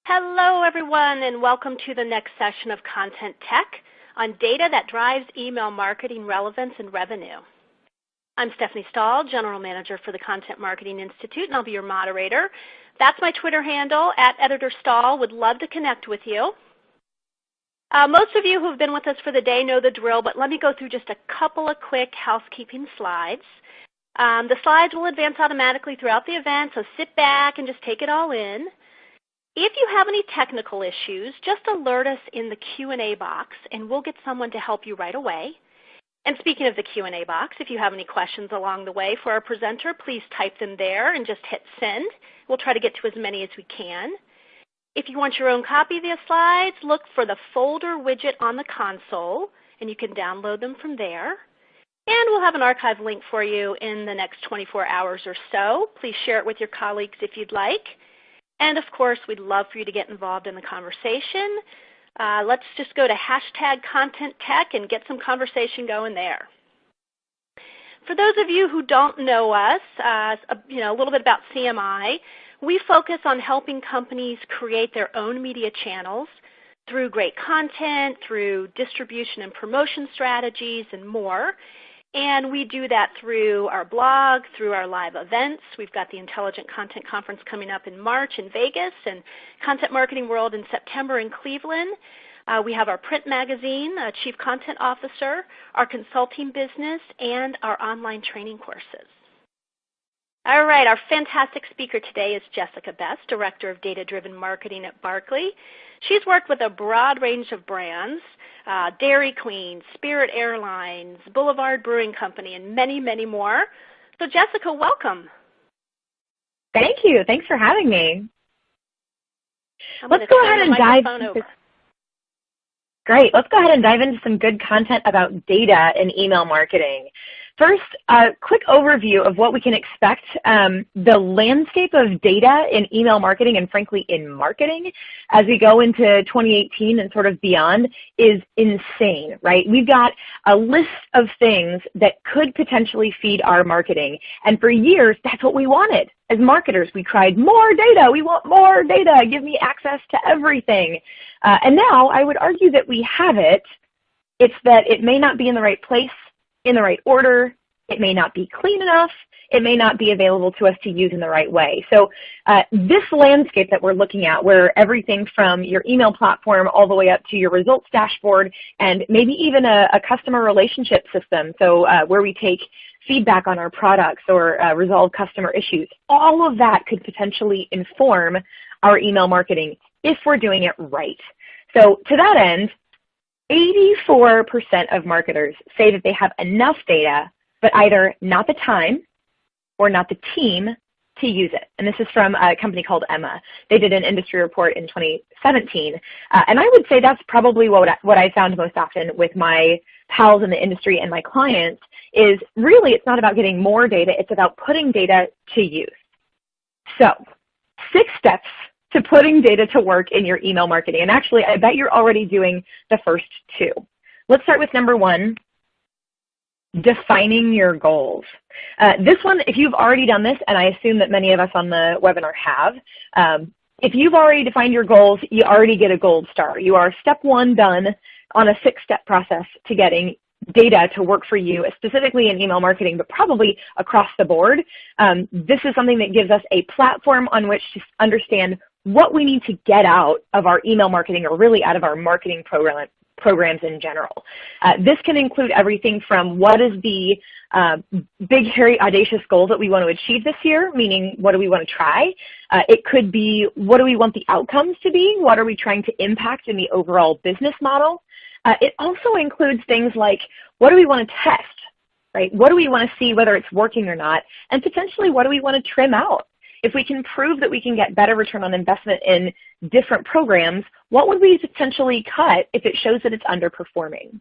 Hello, everyone, and welcome to the next session of Content Tech on data that drives email marketing relevance and revenue. I'm Stephanie Stahl, General Manager for the Content Marketing Institute, and I'll be your moderator. That's my Twitter handle, @EditorStahl. Would love to connect with you. Most of you who have been with us for the day know the drill, but let me go through just a couple of quick housekeeping slides. The slides will advance automatically throughout the event, so sit back and just take it all in. If you have any technical issues, just alert us in the Q&A box, and we'll get someone to help you right away. And speaking of the Q&A box, if you have any questions along the way for our presenter, please type them there and just hit send. We'll try to get to as many as we can. If you want your own copy of the slides, look for the folder widget on the console, and you can download them from there. And we'll have an archive link for you in the next 24 hours or so. Please share it with your colleagues if you'd like. And of course, we'd love for you to get involved in the conversation. Let's just go to #ContentTech and get some conversation going there. For those of you who don't know us, a little bit about CMI, we focus on helping companies create their own media channels through great content, through distribution and promotion strategies, and more. And we do that through our blog, through our live events. We've got the Intelligent Content Conference coming up in March in Vegas and Content Marketing World in September in Cleveland. We have our print magazine, Chief Content Officer, our consulting business, and our online training courses. All right, our fantastic speaker today is Jessica Best, Director of Data-Driven Marketing at Barkley. She's worked with a broad range of brands, Dairy Queen, Spirit Airlines, Boulevard Brewing Company, and many, many more. So Jessica, welcome. Thank you. Thanks for having me. Let's go ahead and dive into Great. Let's go ahead and dive into some good content about data in email marketing. First, a quick overview of what we can expect. The landscape of data in email marketing and frankly in marketing as we go into 2018 and sort of beyond is insane, right? We've got a list of things that could potentially feed our marketing. And for years, that's what we wanted. As marketers, we cried, more data, we want more data, give me access to everything. And now I would argue that we have it. It's that it may not be in the right place, in the right order, it may not be clean enough, it may not be available to us to use in the right way. So this landscape that we're looking at, where everything from your email platform all the way up to your results dashboard and maybe even a customer relationship system, so where we take feedback on our products or resolve customer issues, all of that could potentially inform our email marketing if we're doing it right. So to that end, 84% of marketers say that they have enough data, but either not the time or not the team to use it. And this is from a company called Emma. They did an industry report in 2017. And I would say that's probably what I found most often with my pals in the industry and my clients is really it's not about getting more data, it's about putting data to use. So 6 steps to putting data to work in your email marketing. And actually, I bet you're already doing the first 2. Let's start with number 1, defining your goals. This one, if you've already done this, and I assume that many of us on the webinar have, if you've already defined your goals, you already get a gold star. You are step 1 done on a 6-step process to getting data to work for you, specifically in email marketing, but probably across the board. This is something that gives us a platform on which to understand what we need to get out of our email marketing or really out of our marketing programs in general. This can include everything from what is the big, hairy, audacious goal that we want to achieve this year, meaning what do we want to try? It could be what do we want the outcomes to be? What are we trying to impact in the overall business model? It also includes things like what do we want to test, right? What do we want to see whether it's working or not? And potentially what do we want to trim out? If we can prove that we can get better return on investment in different programs, what would we potentially cut if it shows that it's underperforming?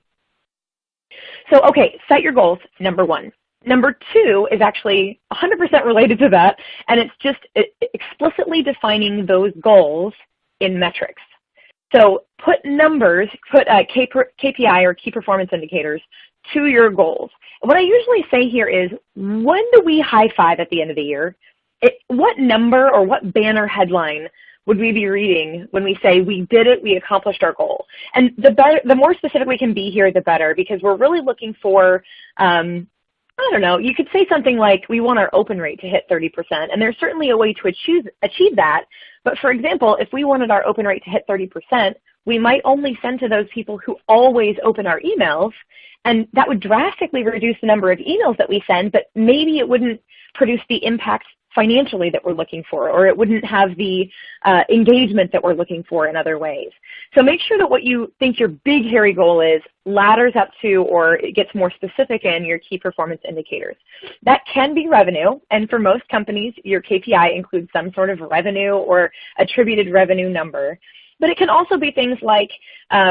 So, okay, set your goals, number 1. Number 2 is actually 100% related to that, and it's just explicitly defining those goals in metrics. So put numbers, put KPI or key performance indicators to your goals. And what I usually say here is, when do we high five at the end of the year? What number or what banner headline would we be reading when we say we did it, we accomplished our goal? And the more specific we can be here, the better, because we're really looking for, I don't know, you could say something like we want our open rate to hit 30%, and there's certainly a way to achieve that. But for example, if we wanted our open rate to hit 30%, we might only send to those people who always open our emails, and that would drastically reduce the number of emails that we send, but maybe it wouldn't produce the impact financially that we're looking for, or it wouldn't have the engagement that we're looking for in other ways. So make sure that what you think your big, hairy goal is ladders up to, or it gets more specific in, your key performance indicators. That can be revenue, and for most companies, your KPI includes some sort of revenue or attributed revenue number. But it can also be things like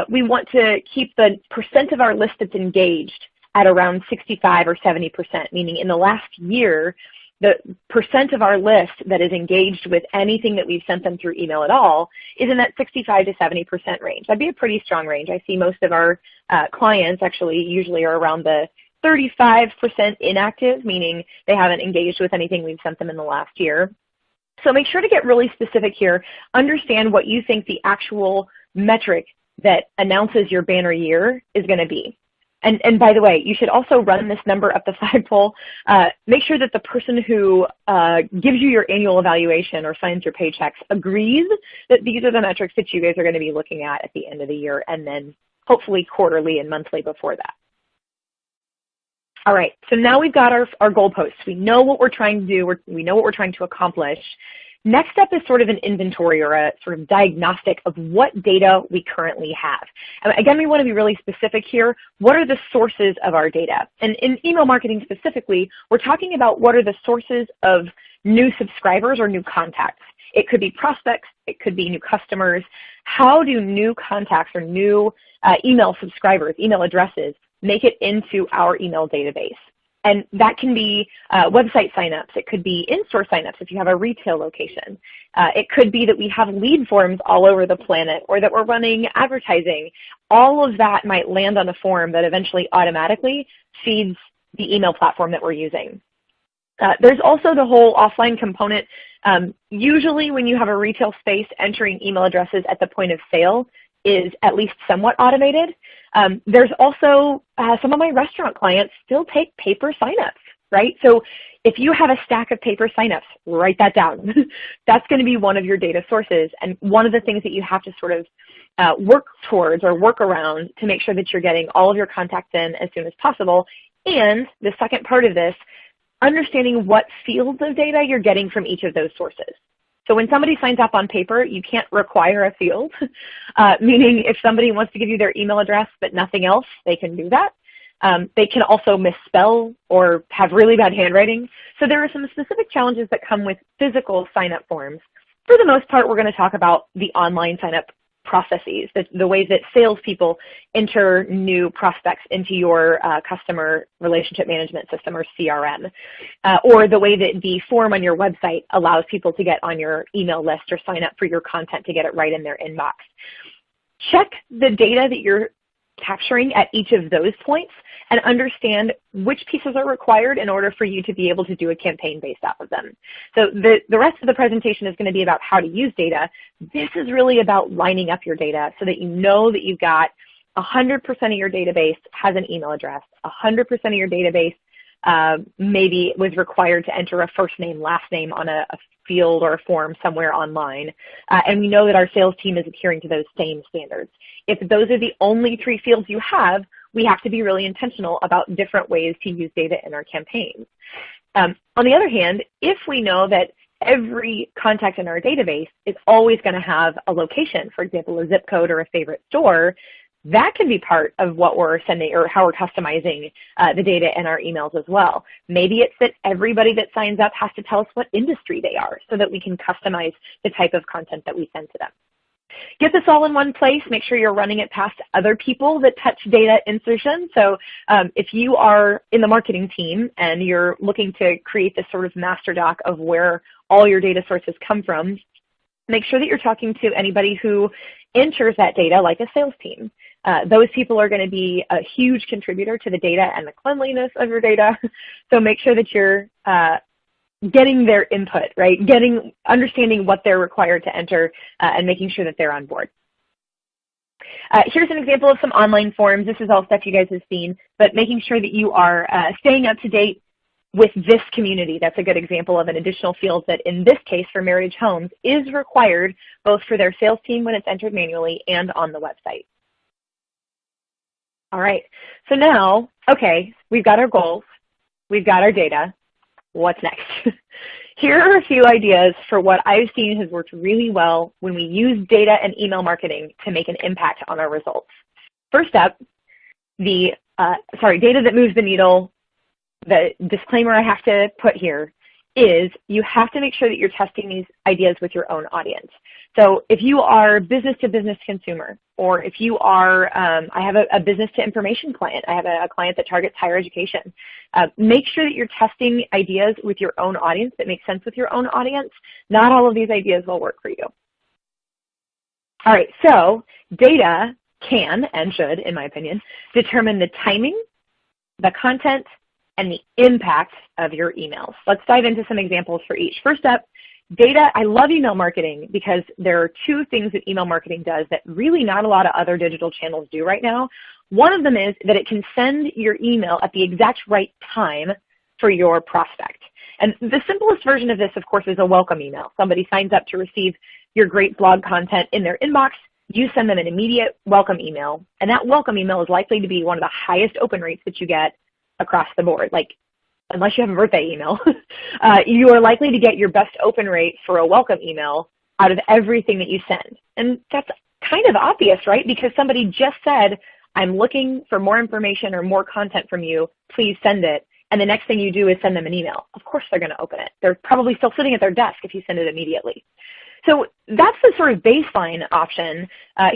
we want to keep the percent of our list that's engaged at around 65 or 70%, meaning in the last year, the percent of our list that is engaged with anything that we've sent them through email at all is in that 65 to 70% range. That'd be a pretty strong range. I see most of our clients actually usually are around the 35% inactive, meaning they haven't engaged with anything we've sent them in the last year. So make sure to get really specific here. Understand what you think the actual metric that announces your banner year is going to be. And by the way, you should also run this number up the flagpole. Make sure that the person who gives you your annual evaluation or signs your paychecks agrees that these are the metrics that you guys are going to be looking at the end of the year, and then hopefully quarterly and monthly before that. All right, so now we've got our goalposts. We know what we're trying to do. We know what we're trying to accomplish. Next step is sort of an inventory or a sort of diagnostic of what data we currently have. And again, we want to be really specific here. What are the sources of our data? And in email marketing specifically, we're talking about what are the sources of new subscribers or new contacts. It could be prospects. It could be new customers. How do new contacts or new email subscribers, email addresses, make it into our email database? And that can be website signups. It could be in-store signups if you have a retail location. It could be that we have lead forms all over the planet, or that we're running advertising. All of that might land on a form that eventually automatically feeds the email platform that we're using. There's also the whole offline component. Usually when you have a retail space, entering email addresses at the point of sale is at least somewhat automated. There's also some of my restaurant clients still take paper signups, right? So if you have a stack of paper signups, write that down. That's going to be one of your data sources, and one of the things that you have to sort of work towards or work around to make sure that you're getting all of your contacts in as soon as possible. And the second part of this, understanding what fields of data you're getting from each of those sources. So when somebody signs up on paper, you can't require a field, meaning if somebody wants to give you their email address but nothing else, they can do that. They can also misspell or have really bad handwriting. So there are some specific challenges that come with physical sign-up forms. For the most part, we're going to talk about the online sign-up processes, the ways that salespeople enter new prospects into your customer relationship management system, or CRM, or the way that the form on your website allows people to get on your email list or sign up for your content to get it right in their inbox. Check the data that you're capturing at each of those points and understand which pieces are required in order for you to be able to do a campaign based off of them. So the rest of the presentation is going to be about how to use data. This is really about lining up your data so that you know that you've got 100% of your database has an email address, 100% of your database maybe was required to enter a first name, last name on a field or a form somewhere online. And we know that our sales team is adhering to those same standards. If those are the only 3 fields you have, we have to be really intentional about different ways to use data in our campaigns. On the other hand, if we know that every contact in our database is always going to have a location, for example, a zip code or a favorite store, that can be part of what we're sending or how we're customizing the data in our emails as well. Maybe it's that everybody that signs up has to tell us what industry they are so that we can customize the type of content that we send to them. Get this all in one place. Make sure you're running it past other people that touch data insertion. So if you are in the marketing team and you're looking to create this sort of master doc of where all your data sources come from, make sure that you're talking to anybody who enters that data, like a sales team. Those people are going to be a huge contributor to the data and the cleanliness of your data. So make sure that you're getting their input, right? Understanding what they're required to enter and making sure that they're on board. Here's an example of some online forms. This is all stuff you guys have seen, but making sure that you are staying up to date with this community. That's a good example of an additional field that in this case for Meritage Homes is required both for their sales team when it's entered manually and on the website. All right, so now, okay, we've got our goals, we've got our data. What's next? Here are a few ideas for what I've seen has worked really well when we use data and email marketing to make an impact on our results. First up, data that moves the needle. The disclaimer I have to put here is you have to make sure that you're testing these ideas with your own audience. So if you are business-to-business consumer, or if you are, I have a business-to-information client, I have a client that targets higher education, make sure that you're testing ideas with your own audience that make sense with your own audience. Not all of these ideas will work for you. All right, so data can and should, in my opinion, determine the timing, the content, and the impact of your emails. Let's dive into some examples for each. First up, data. I love email marketing because there are two things that email marketing does that really not a lot of other digital channels do right now. One of them is that it can send your email at the exact right time for your prospect. And the simplest version of this, of course, is a welcome email. Somebody signs up to receive your great blog content in their inbox. You send them an immediate welcome email, and that welcome email is likely to be one of the highest open rates that you get across the board. Like, unless you have a birthday email, you are likely to get your best open rate for a welcome email out of everything that you send. And that's kind of obvious, right? Because somebody just said, I'm looking for more information or more content from you, please send it. And the next thing you do is send them an email. Of course they're going to open it. They're probably still sitting at their desk if you send it immediately. So that's the sort of baseline option.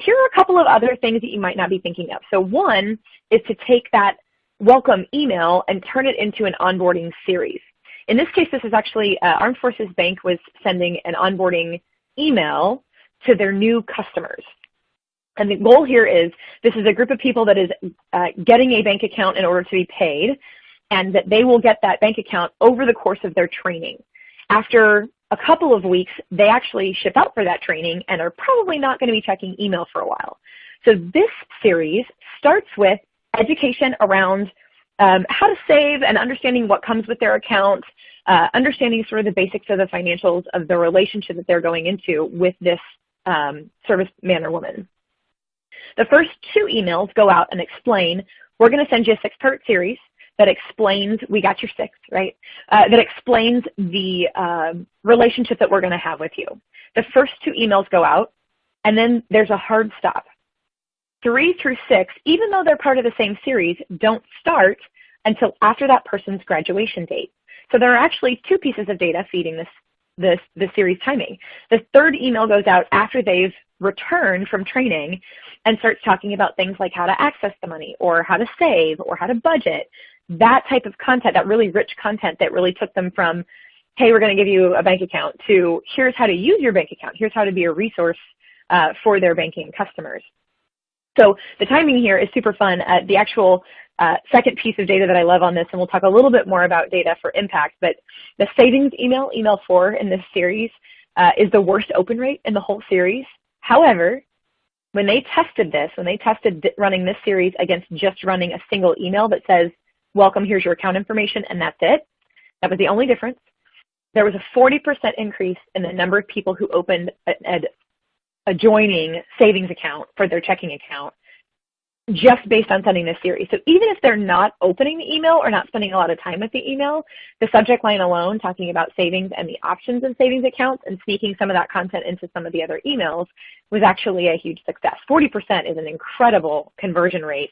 Here are a couple of other things that you might not be thinking of. So one is to take that welcome email and turn it into an onboarding series. In this case, this is actually Armed Forces Bank was sending an onboarding email to their new customers. And the goal here is this is a group of people that is getting a bank account in order to be paid, and that they will get that bank account over the course of their training. After a couple of weeks, they actually ship out for that training and are probably not going to be checking email for a while. So this series starts with education around how to save and understanding what comes with their account, understanding sort of the basics of the financials of the relationship that they're going into with this serviceman or woman. The first two emails go out and explain, we're going to send you a 6-part series that explains, we got your 6, right? That explains the relationship that we're going to have with you. The first 2 emails go out, and then there's a hard stop. 3 through 6, even though they're part of the same series, don't start until after that person's graduation date. So there are actually 2 pieces of data feeding the series timing. The third email goes out after they've returned from training and starts talking about things like how to access the money or how to save or how to budget. That type of content, that really rich content that really took them from, hey, we're going to give you a bank account, to here's how to use your bank account. Here's how to be a resource for their banking customers. So the timing here is super fun. The actual second piece of data that I love on this, and we'll talk a little bit more about data for impact, but the savings email, email 4 in this series, is the worst open rate in the whole series. However, when they tested this, when they tested running this series against just running a single email that says, welcome, here's your account information, and that's it, that was the only difference. There was a 40% increase in the number of people who opened a joining savings account for their checking account just based on sending this series. So even if they're not opening the email or not spending a lot of time with the email, the subject line alone talking about savings and the options in savings accounts and sneaking some of that content into some of the other emails was actually a huge success. 40% is an incredible conversion rate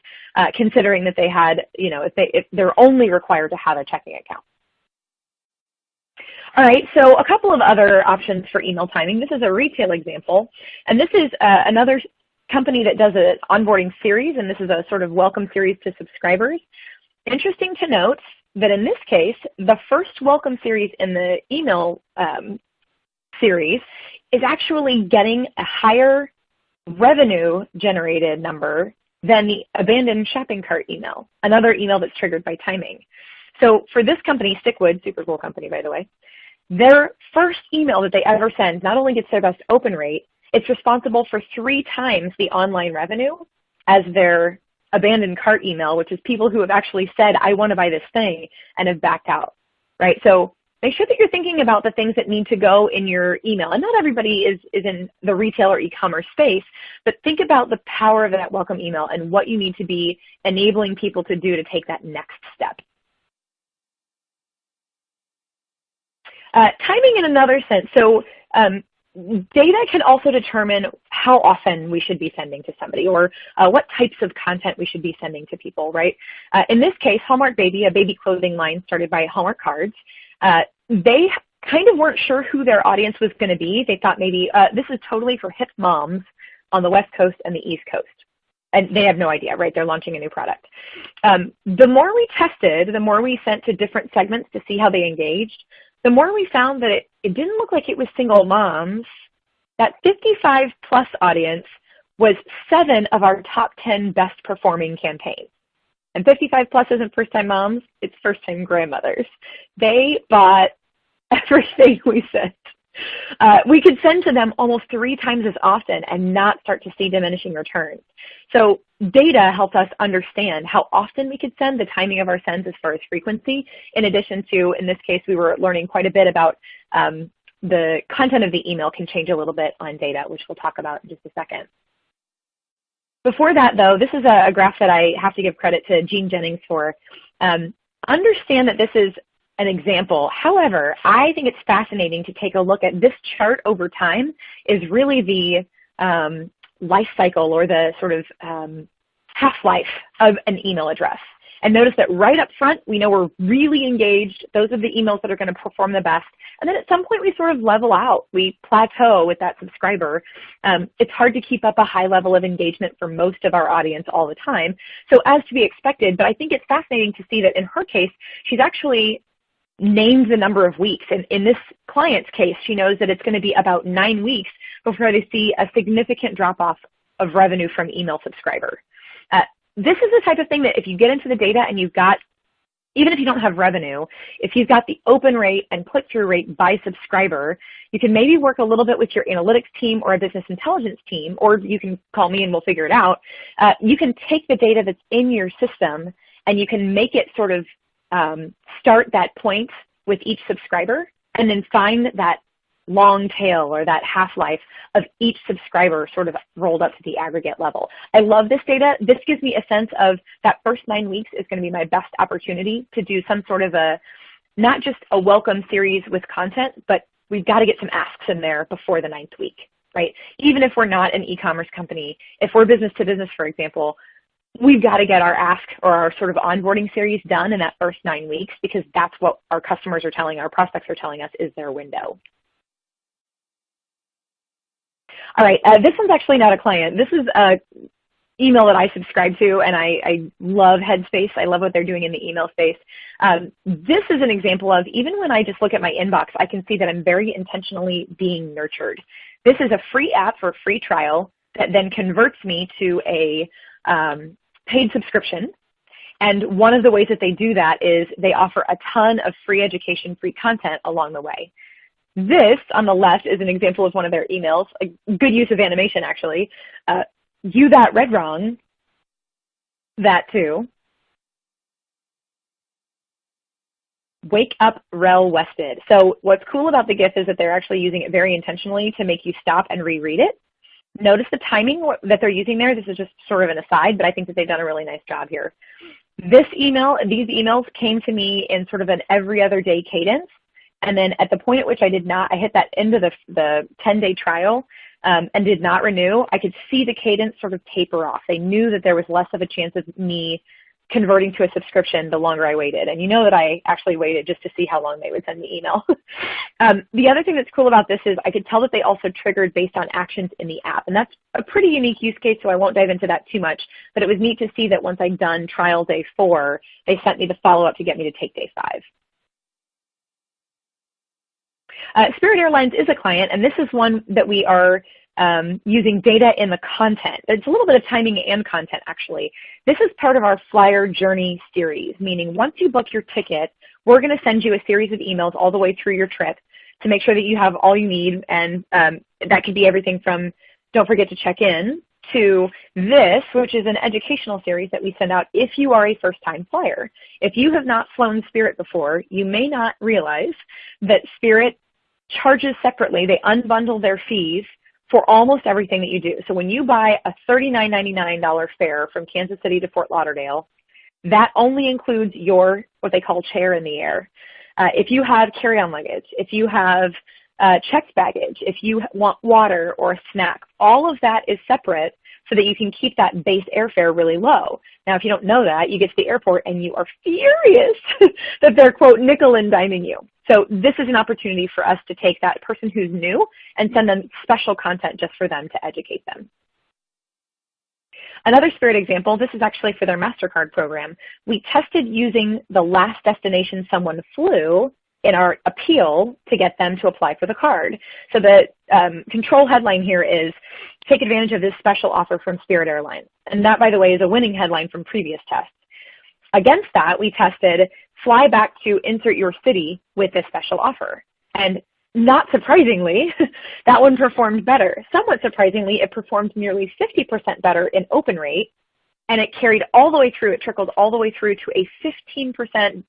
considering that they had, you know, if they're only required to have a checking account. All right, so a couple of other options for email timing. This is a retail example, and this is another company that does an onboarding series, and this is a sort of welcome series to subscribers. Interesting to note that in this case, the first welcome series in the email series is actually getting a higher revenue generated number than the abandoned shopping cart email, another email that's triggered by timing. So for this company, Stickwood, super cool company, by the way, their first email that they ever send not only gets their best open rate, it's responsible for 3 times the online revenue as their abandoned cart email, which is people who have actually said, I want to buy this thing, and have backed out, right? So make sure that you're thinking about the things that need to go in your email. And not everybody is in the retail or e-commerce space, but think about the power of that welcome email and what you need to be enabling people to do to take that next step. Timing in another sense. So data can also determine how often we should be sending to somebody, or what types of content we should be sending to people, right? In this case, Hallmark Baby, a baby clothing line started by Hallmark Cards, they kind of weren't sure who their audience was going to be. They thought maybe this is totally for hip moms on the West Coast and the East Coast. And they have no idea, right? They're launching a new product. The more we tested, the more we sent to different segments to see how they engaged, the more we found that it didn't look like it was single moms. That 55+ audience was 7 of our top 10 best performing campaigns. And 55+ isn't first-time moms, it's first-time grandmothers. They bought everything we sent. We could send to them almost 3 times as often and not start to see diminishing returns. So data helps us understand how often we could send, the timing of our sends as far as frequency, in addition to, in this case, we were learning quite a bit about the content of the email can change a little bit on data, which we'll talk about in just a second. Before that, though, this is a graph that I have to give credit to Gene Jennings for. Understand that this is an example. However, I think it's fascinating to take a look at this chart over time is really the life cycle, or the sort of half-life of an email address. And notice that right up front, we know we're really engaged. Those are the emails that are going to perform the best. And then at some point, we sort of level out. We plateau with that subscriber. It's hard to keep up a high level of engagement for most of our audience all the time. So as to be expected, but I think it's fascinating to see that in her case, she's actually named the number of weeks. And in this client's case, she knows that it's going to be about 9 weeks before they see a significant drop-off of revenue from email subscriber. This is the type of thing that if you get into the data and you've got, even if you don't have revenue, if you've got the open rate and click-through rate by subscriber, you can maybe work a little bit with your analytics team or a business intelligence team, or you can call me and we'll figure it out. You can take the data that's in your system and you can make it sort of start that point with each subscriber, and then find that long tail, or that half-life of each subscriber sort of rolled up to the aggregate level. I love this data. This gives me a sense of that first 9 weeks is going to be my best opportunity to do some sort of not just a welcome series with content, but we've got to get some asks in there before the 9th week, right? Even if we're not an e-commerce company, if we're business to business, for example, we've got to get our ask or our sort of onboarding series done in that first 9 weeks, because that's what our customers are telling, our prospects are telling us is their window. All right, this one's actually not a client. This is an email that I subscribe to, and I love Headspace. I love what they're doing in the email space. This is an example of, even when I just look at my inbox, I can see that I'm very intentionally being nurtured. This is a free app for a free trial that then converts me to a paid subscription. And one of the ways that they do that is they offer a ton of free education, free content along the way. This, on the left, is an example of one of their emails, a good use of animation, actually. You that read wrong, that too. Wake up, Rel Wested. So what's cool about the GIF is that they're actually using it very intentionally to make you stop and reread it. Notice the timing that they're using there. This is just sort of an aside, but I think that they've done a really nice job here. These emails came to me in sort of an every other day cadence. And then at the point at which I hit that end of the 10-day trial and did not renew, I could see the cadence sort of taper off. They knew that there was less of a chance of me converting to a subscription the longer I waited. And you know that I actually waited just to see how long they would send me email. The other thing that's cool about this is I could tell that they also triggered based on actions in the app. And that's a pretty unique use case, so I won't dive into that too much. But it was neat to see that once I'd done trial day 4, they sent me the follow-up to get me to take day 5. Spirit Airlines is a client, and this is one that we are using data in the content. It's a little bit of timing and content, actually. This is part of our Flyer Journey series, meaning once you book your ticket, we're going to send you a series of emails all the way through your trip to make sure that you have all you need, and that could be everything from don't forget to check in to this, which is an educational series that we send out if you are a first-time flyer. If you have not flown Spirit before, you may not realize that Spirit charges separately. They unbundle their fees for almost everything that you do. So when you buy a $39.99 fare from Kansas City to Fort Lauderdale, that only includes your, what they call chair in the air. If you have carry-on luggage, if you have checked baggage, if you want water or a snack, all of that is separate so that you can keep that base airfare really low. Now, if you don't know that, you get to the airport and you are furious that they're, quote, nickel and diming you. So this is an opportunity for us to take that person who's new and send them special content just for them to educate them. Another Spirit example, this is actually for their MasterCard program. We tested using the last destination someone flew in our appeal to get them to apply for the card. So the control headline here is, take advantage of this special offer from Spirit Airlines. And that, by the way, is a winning headline from previous tests. Against that, we tested, fly back to insert your city with this special offer. And not surprisingly, that one performed better. Somewhat surprisingly, it performed nearly 50% better in open rate, and it carried all the way through, it trickled all the way through to a 15%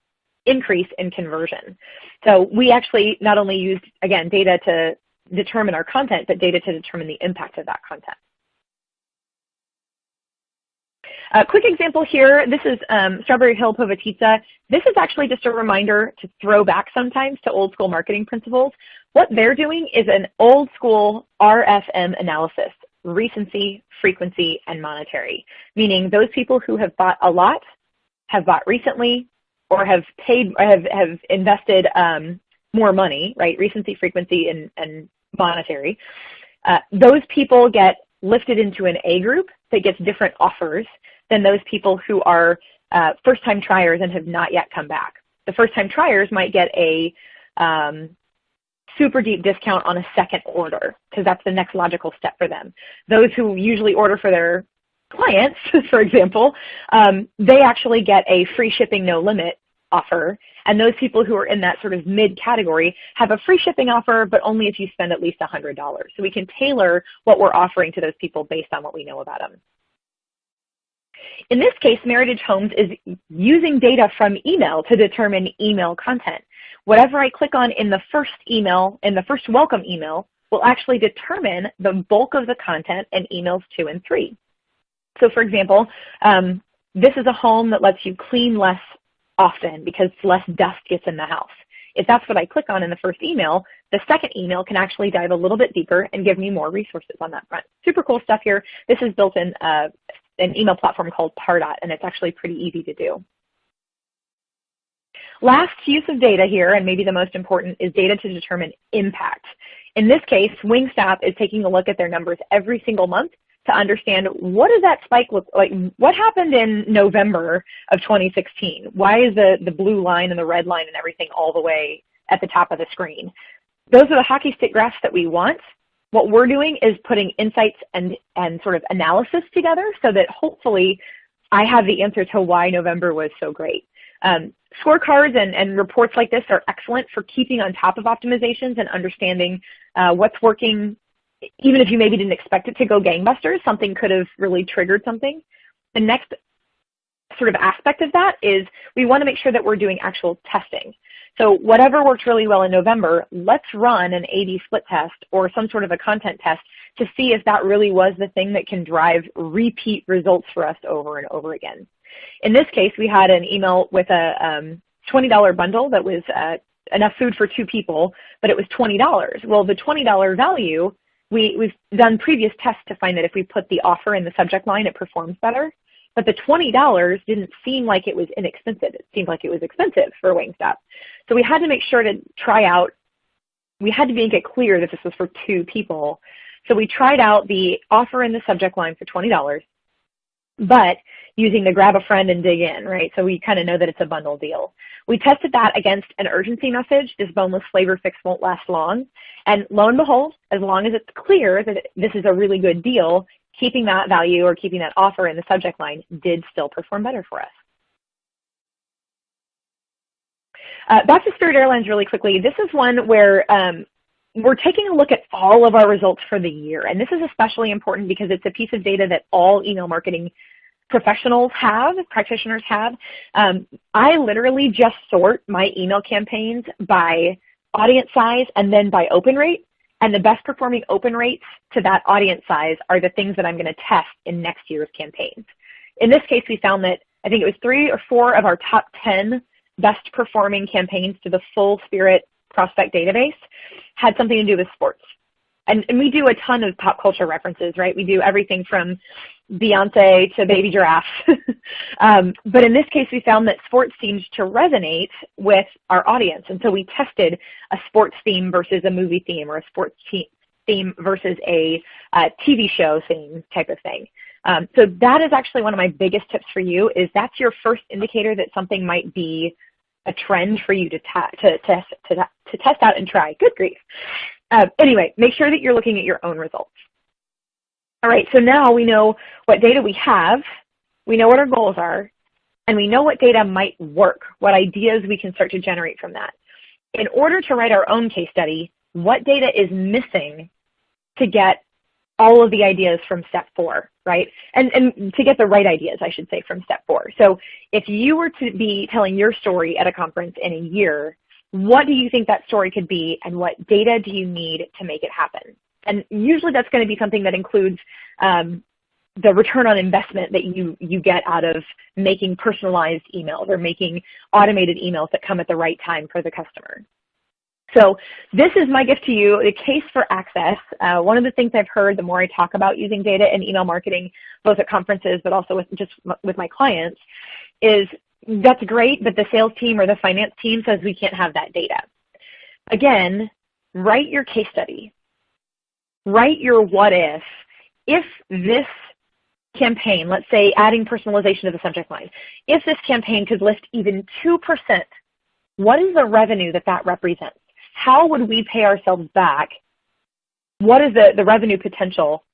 increase in conversion. So we actually not only used, again, data to determine our content, but data to determine the impact of that content. A quick example here, this is Strawberry Hill Povatizza. This is actually just a reminder to throw back sometimes to old school marketing principles. What they're doing is an old school RFM analysis, recency, frequency, and monetary, meaning those people who have bought a lot, have bought recently, or have paid, have invested more money, right? Recency, frequency, and monetary. Those people get lifted into an A group that gets different offers than those people who are first-time triers and have not yet come back. The first-time triers might get a super deep discount on a second order because that's the next logical step for them. Those who usually order for their clients, for example, they actually get a free shipping no limit offer, and those people who are in that sort of mid category have a free shipping offer, but only if you spend at least $100. So we can tailor what we're offering to those people based on what we know about them. In this case, Meritage Homes is using data from email to determine email content. Whatever I click on in the first email, in the first welcome email, will actually determine the bulk of the content in emails 2 and 3. So for example, this is a home that lets you clean less often because less dust gets in the house. If that's what I click on in the first email, the second email can actually dive a little bit deeper and give me more resources on that front. Super cool stuff here. This is built in an email platform called Pardot, and it's actually pretty easy to do. Last use of data here, and maybe the most important, is data to determine impact. In this case, Wingstop is taking a look at their numbers every single month to understand what does that spike look like, what happened in November of 2016? Why is the blue line and the red line and everything all the way at the top of the screen? Those are the hockey stick graphs that we want. What we're doing is putting insights and sort of analysis together so that hopefully I have the answer to why November was so great. Scorecards and reports like this are excellent for keeping on top of optimizations and understanding what's working. Even if you maybe didn't expect it to go gangbusters, something could have really triggered something. The next sort of aspect of that is we want to make sure that we're doing actual testing. So whatever worked really well in November, let's run an A/B split test or some sort of a content test to see if that really was the thing that can drive repeat results for us over and over again. In this case, we had an email with a $20 bundle that was enough food for 2 people, but it was $20. Well, the $20 value, we've done previous tests to find that if we put the offer in the subject line, it performs better. But the $20 didn't seem like it was inexpensive. It seemed like it was expensive for Wingstop. So we had to make sure to try out, we had to make it clear that this was for 2 people. So we tried out the offer in the subject line for $20. but using the grab a friend and dig in, right? So we kind of know that it's a bundle deal. We tested that against an urgency message, this boneless flavor fix won't last long. And lo and behold, as long as it's clear that this is a really good deal, keeping that value or keeping that offer in the subject line did still perform better for us. Back to Spirit Airlines really quickly. This is one where we're taking a look at all of our results for the year. And this is especially important because it's a piece of data that all email marketing professionals have, practitioners have. I literally just sort my email campaigns by audience size and then by open rate. And the best performing open rates to that audience size are the things that I'm going to test in next year's campaigns. In this case, we found that I think it was 3 or 4 of our top 10 best performing campaigns to the full Spirit prospect database had something to do with sports. And we do a ton of pop culture references, right? We do everything from Beyonce to Baby Giraffe. But in this case, we found that sports seemed to resonate with our audience. And so we tested a sports theme versus a movie theme, or a sports theme versus a TV show theme type of thing. So that is actually one of my biggest tips for you, is that's your first indicator that something might be a trend for you to test out and try. Good grief. Anyway, make sure that you're looking at your own results. All right, so now we know what data we have, we know what our goals are, and we know what data might work, what ideas we can start to generate from that. In order to write our own case study, what data is missing to get all of the ideas from step 4, right? And to get the right ideas, I should say, from step 4. So if you were to be telling your story at a conference in a year, what do you think that story could be, and what data do you need to make it happen? And usually that's going to be something that includes the return on investment that you get out of making personalized emails or making automated emails that come at the right time for the customer. So this is my gift to you, the case for access. One of the things I've heard the more I talk about using data in email marketing, both at conferences but also with my clients, is that's great, but the sales team or the finance team says we can't have that data. Again, write your case study. Write your what if this campaign, let's say adding personalization to the subject line, if this campaign could lift even 2%, what is the revenue that represents? How would we pay ourselves back? What is the revenue potential?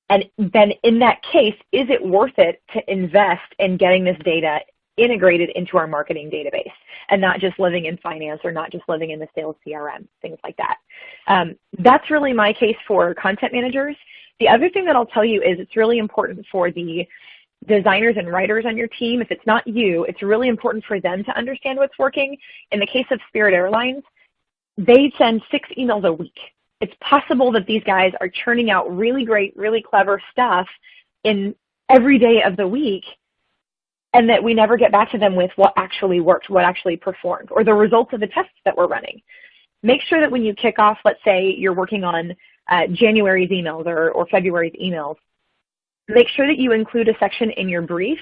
And then in that case, is it worth it to invest in getting this data integrated into our marketing database and not just living in finance or not just living in the sales CRM, things like that. That's really my case for content managers. The other thing that I'll tell you is it's really important for the designers and writers on your team. If it's not you, it's really important for them to understand what's working. In the case of Spirit Airlines, they send 6 emails a week. It's possible that these guys are churning out really great, really clever stuff in every day of the week, and that we never get back to them with what actually worked, what actually performed, or the results of the tests that we're running. Make sure that when you kick off, let's say you're working on January's emails or February's emails, make sure that you include a section in your brief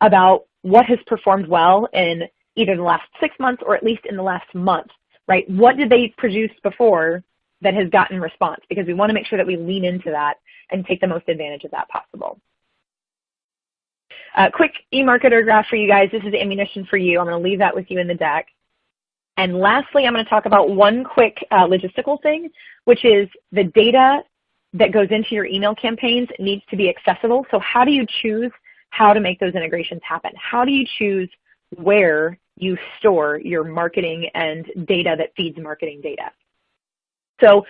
about what has performed well in either the last 6 months or at least in the last month, right? What did they produce before that has gotten response? Because we want to make sure that we lean into that and take the most advantage of that possible. Quick eMarketer graph for you guys. This is ammunition for you. I'm going to leave that with you in the deck. And lastly, I'm going to talk about one quick logistical thing, which is the data that goes into your email campaigns needs to be accessible. So how do you choose how to make those integrations happen? How do you choose where you store your marketing and data that feeds marketing data? So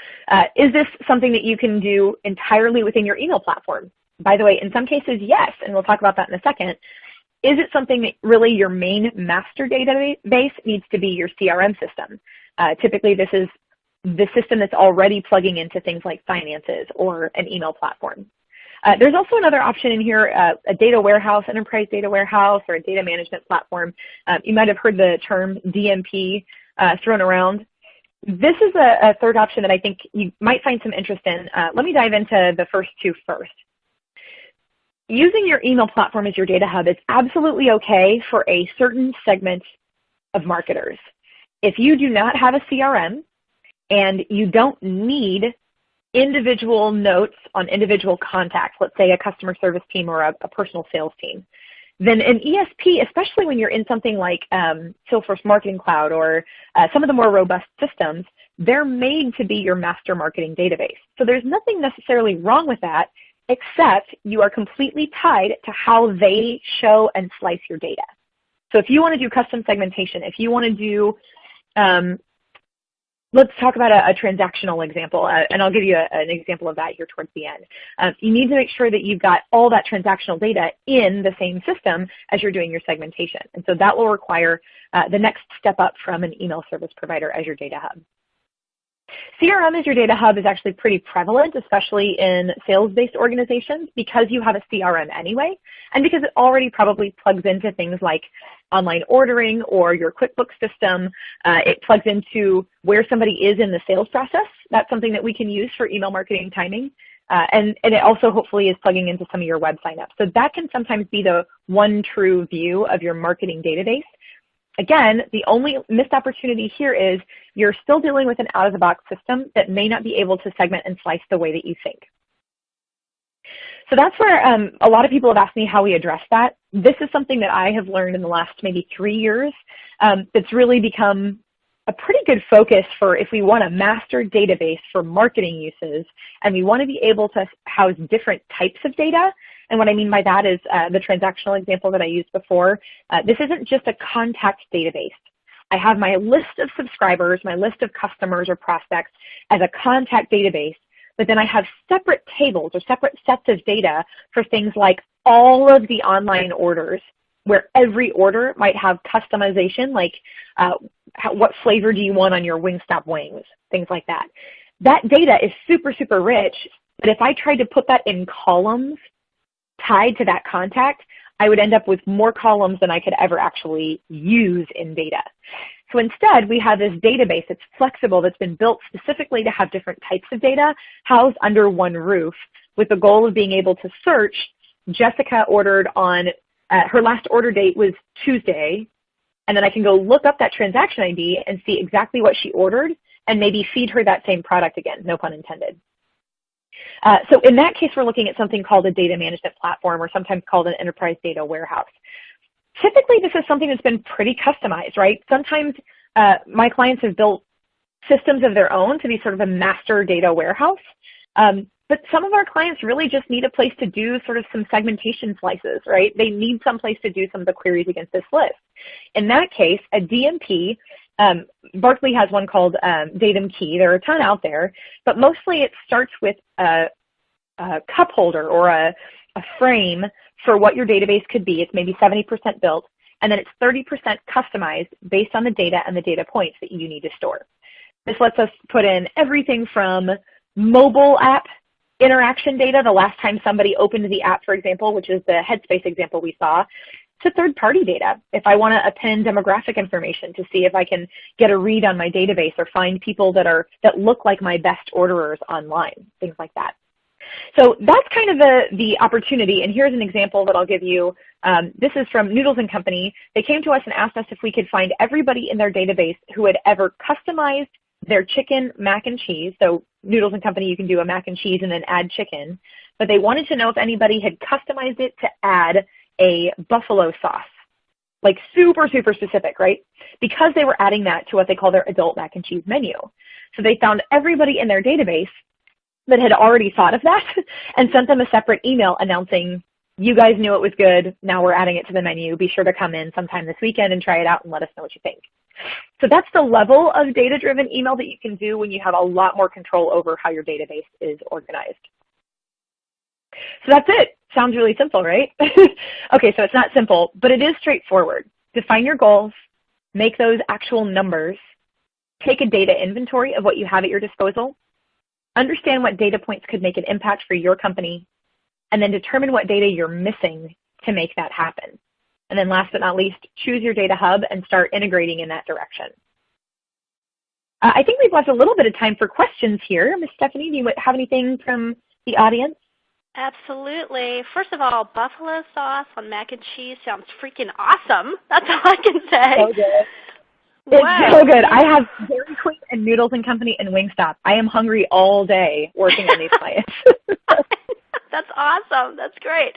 is this something that you can do entirely within your email platform? By the way, in some cases, yes, and we'll talk about that in a second. Is it something that really your main master database needs to be your CRM system? Typically, this is the system that's already plugging into things like finances or an email platform. There's also another option in here, a data warehouse, enterprise data warehouse, or a data management platform. You might have heard the term DMP thrown around. This is a third option that I think you might find some interest in. Let me dive into the first two first. Using your email platform as your data hub is absolutely okay for a certain segment of marketers. If you do not have a CRM and you don't need individual notes on individual contacts, let's say a customer service team or a personal sales team, then an ESP, especially when you're in something like Salesforce Marketing Cloud or some of the more robust systems, they're made to be your master marketing database. So there's nothing necessarily wrong with that, except you are completely tied to how they show and slice your data. So if you want to do custom segmentation, if you want to do, let's talk about a transactional example, and I'll give you an example of that here towards the end. You need to make sure that you've got all that transactional data in the same system as you're doing your segmentation. And so that will require the next step up from an email service provider as your data hub. CRM as your data hub is actually pretty prevalent, especially in sales-based organizations, because you have a CRM anyway, and because it already probably plugs into things like online ordering or your QuickBooks system. It plugs into where somebody is in the sales process. That's something that we can use for email marketing timing. And it also hopefully is plugging into some of your web signups. So that can sometimes be the one true view of your marketing database. Again, the only missed opportunity here is you're still dealing with an out-of-the-box system that may not be able to segment and slice the way that you think. So that's where a lot of people have asked me how we address that. This is something that I have learned in the last maybe 3 years that's really become a pretty good focus for if we want a master database for marketing uses and we want to be able to house different types of data. And what I mean by that is the transactional example that I used before. This isn't just a contact database. I have my list of subscribers, my list of customers or prospects as a contact database, but then I have separate tables or separate sets of data for things like all of the online orders, where every order might have customization, like what flavor do you want on your Wingstop wings, things like that. That data is super, super rich, but if I tried to put that in columns tied to that contact, I would end up with more columns than I could ever actually use in data. So instead, we have this database that's flexible, that's been built specifically to have different types of data housed under one roof, with the goal of being able to search, Jessica ordered on, her last order date was Tuesday, and then I can go look up that transaction ID and see exactly what she ordered and maybe feed her that same product again, no pun intended. So in that case, we're looking at something called a data management platform, or sometimes called an enterprise data warehouse. Typically, this is something that's been pretty customized, right? Sometimes my clients have built systems of their own to be sort of a master data warehouse. But some of our clients really just need a place to do sort of some segmentation slices, right? They need some place to do some of the queries against this list. In that case, a DMP, Barkley has one called Datum Key. There are a ton out there, but mostly it starts with a cup holder or a frame for what your database could be. It's maybe 70% built, and then it's 30% customized based on the data and the data points that you need to store. This lets us put in everything from mobile app interaction data, the last time somebody opened the app, for example, which is the Headspace example we saw, to third-party data. If I want to append demographic information to see if I can get a read on my database or find people that look like my best orderers online, things like that. So that's kind of the opportunity, and here's an example that I'll give you. This is from Noodles & Company. They came to us and asked us if we could find everybody in their database who had ever customized their chicken mac and cheese. So Noodles & Company, you can do a mac and cheese and then add chicken. But they wanted to know if anybody had customized it to add a buffalo sauce, like super, super specific, right? Because they were adding that to what they call their adult mac and cheese menu. So they found everybody in their database that had already thought of that and sent them a separate email announcing, you guys knew it was good, now we're adding it to the menu. Be sure to come in sometime this weekend and try it out and let us know what you think. So that's the level of data-driven email that you can do when you have a lot more control over how your database is organized. So that's it. Sounds really simple, right? Okay, so it's not simple, but it is straightforward. Define your goals, make those actual numbers, take a data inventory of what you have at your disposal, understand what data points could make an impact for your company, and then determine what data you're missing to make that happen. And then last but not least, choose your data hub and start integrating in that direction. I think we've left a little bit of time for questions here. Ms. Stephanie, do you have anything from the audience? Absolutely. First of all, buffalo sauce on mac and cheese sounds freaking awesome. That's all I can say. So good. It's so good. I have Dairy Queen and Noodles and Company and Wingstop. I am hungry all day working on these clients. That's awesome. That's great.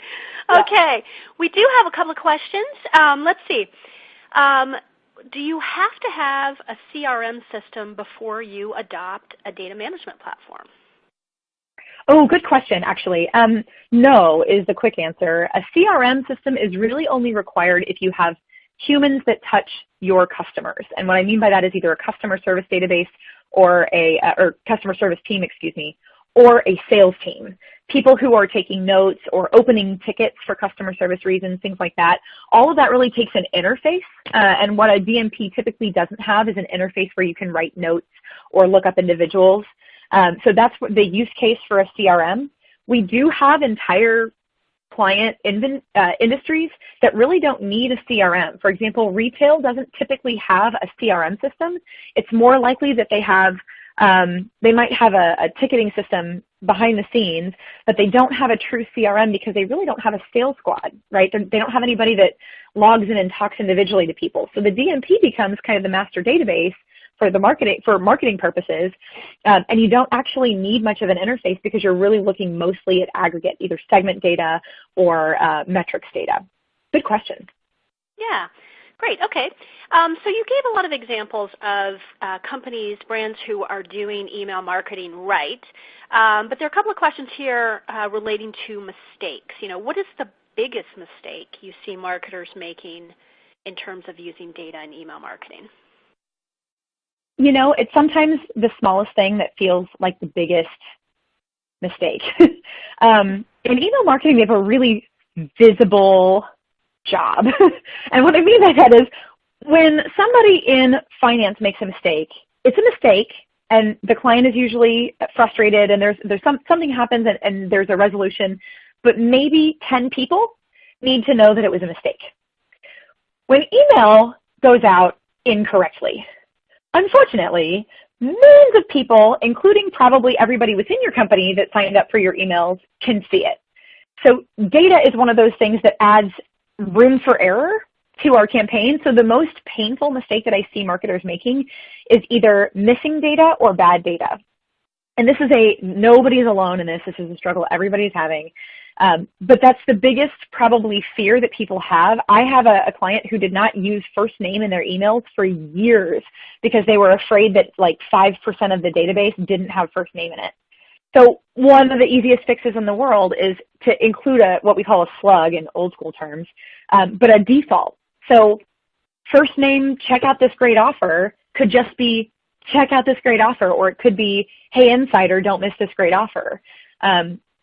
Okay. We do have a couple of questions. Let's see. Do you have to have a CRM system before you adopt a data management platform? Oh, good question, actually. No is the quick answer. A CRM system is really only required if you have humans that touch your customers. And what I mean by that is either a customer service database or or customer service team, excuse me, or a sales team. People who are taking notes or opening tickets for customer service reasons, things like that. All of that really takes an interface. And what a DMP typically doesn't have is an interface where you can write notes or look up individuals. So that's the use case for a CRM. We do have entire client industries that really don't need a CRM. For example, retail doesn't typically have a CRM system. It's more likely that they might have a ticketing system behind the scenes, but they don't have a true CRM because they really don't have a sales squad, right? They don't have anybody that logs in and talks individually to people. So the DMP becomes kind of the master database for marketing purposes, and you don't actually need much of an interface because you're really looking mostly at aggregate, either segment data or metrics data. Good question. Yeah, great. Okay. So you gave a lot of examples of companies, brands who are doing email marketing right, but there are a couple of questions here relating to mistakes. What is the biggest mistake you see marketers making in terms of using data in email marketing? It's sometimes the smallest thing that feels like the biggest mistake. In email marketing, we have a really visible job. And what I mean by that is when somebody in finance makes a mistake, it's a mistake, and the client is usually frustrated, and there's something happens, and there's a resolution, but maybe 10 people need to know that it was a mistake. When email goes out incorrectly, unfortunately, millions of people, including probably everybody within your company that signed up for your emails, can see it. So data is one of those things that adds room for error to our campaign. So the most painful mistake that I see marketers making is either missing data or bad data. And this is nobody's alone in this. This is a struggle everybody's having. But that's the biggest probably fear that people have. I have a client who did not use first name in their emails for years because they were afraid that like 5% of the database didn't have first name in it. So one of the easiest fixes in the world is to include what we call a slug in old school terms, but a default. So first name, check out this great offer could just be check out this great offer, or it could be, hey, insider, don't miss this great offer.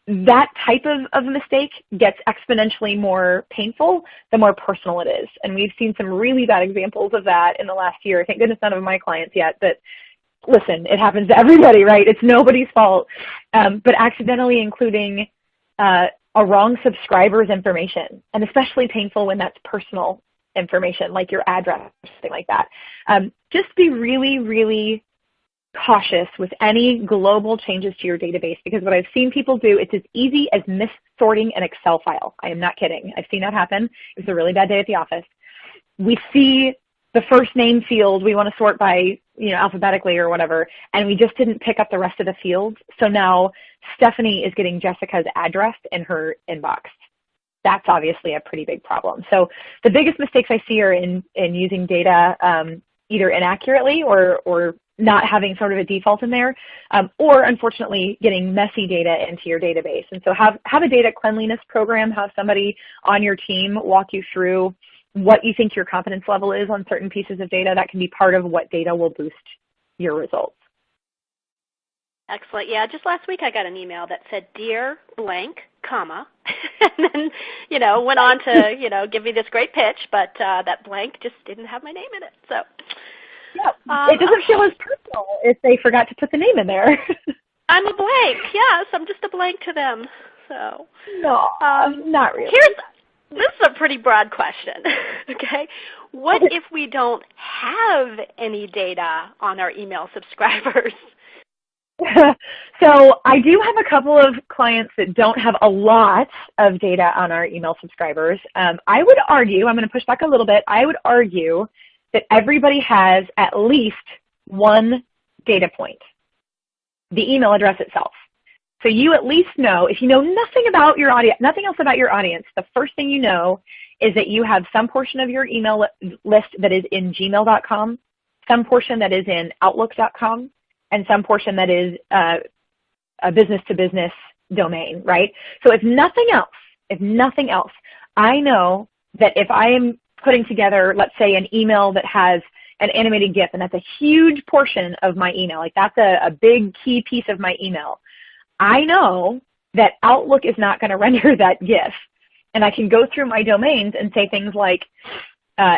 That type of mistake gets exponentially more painful the more personal it is. And we've seen some really bad examples of that in the last year. Thank goodness none of my clients yet, but listen, it happens to everybody, right? It's nobody's fault. But accidentally including a wrong subscriber's information, and especially painful when that's personal information, like your address or something like that. Just be really, really cautious with any global changes to your database, because what I've seen people do, it's as easy as mis-sorting an Excel file. I am not kidding. I've seen that happen. It was a really bad day at the office. We see the first name field we want to sort by, alphabetically or whatever, and we just didn't pick up the rest of the fields. So now Stephanie is getting Jessica's address in her inbox. That's obviously a pretty big problem. So the biggest mistakes I see are in using data either inaccurately or not having sort of a default in there, or unfortunately getting messy data into your database. And so have a data cleanliness program, have somebody on your team walk you through what you think your confidence level is on certain pieces of data. That can be part of what data will boost your results. Excellent. Yeah, just last week I got an email that said, "Dear blank, comma," and then, went on to, give me this great pitch, but that blank just didn't have my name in it. So, yeah, it doesn't feel as personal if they forgot to put the name in there. I'm a blank. Yes, I'm just a blank to them. So, no, not really. This is a pretty broad question, okay? What if we don't have any data on our email subscribers? So I do have a couple of clients that don't have a lot of data on our email subscribers. I would argue, I'm going to push back a little bit, I would argue that everybody has at least one data point, the email address itself. So you at least know, if you know nothing about your audience, nothing else about your audience, the first thing you know is that you have some portion of your email list that is in gmail.com, some portion that is in outlook.com, and some portion that is a business-to-business domain, right? So if nothing else, I know that if I am putting together, let's say, an email that has an animated GIF, and that's a huge portion of my email, like that's a big key piece of my email, I know that Outlook is not going to render that GIF. And I can go through my domains and say things like,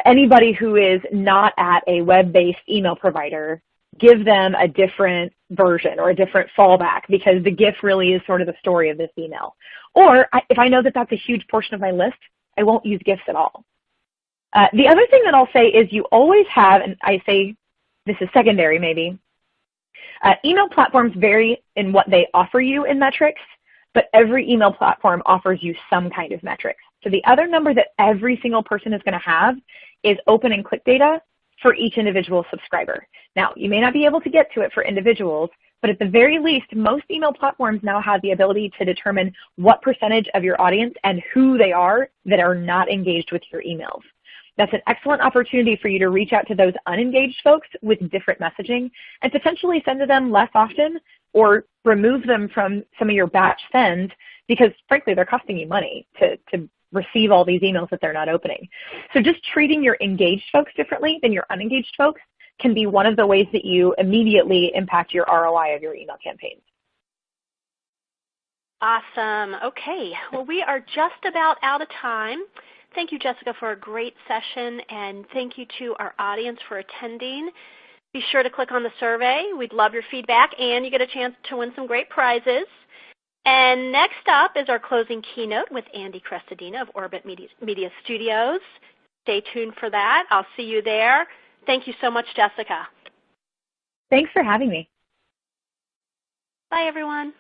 anybody who is not at a web-based email provider, give them a different version or a different fallback, because the GIF really is sort of the story of this email. Or if I know that that's a huge portion of my list, I won't use GIFs at all. The other thing that I'll say is you always have, and I say this is secondary maybe, email platforms vary in what they offer you in metrics, but every email platform offers you some kind of metrics. So the other number that every single person is going to have is open and click data for each individual subscriber. Now, you may not be able to get to it for individuals, but at the very least, most email platforms now have the ability to determine what percentage of your audience and who they are that are not engaged with your emails. That's an excellent opportunity for you to reach out to those unengaged folks with different messaging and potentially send to them less often or remove them from some of your batch sends because, frankly, they're costing you money to receive all these emails that they're not opening. So just treating your engaged folks differently than your unengaged folks can be one of the ways that you immediately impact your ROI of your email campaigns. Awesome. Okay. Well, we are just about out of time. Thank you, Jessica, for a great session, and thank you to our audience for attending. Be sure to click on the survey. We'd love your feedback, and you get a chance to win some great prizes. And next up is our closing keynote with Andy Crestodina of Orbit Media Studios. Stay tuned for that. I'll see you there. Thank you so much, Jessica. Thanks for having me. Bye, everyone.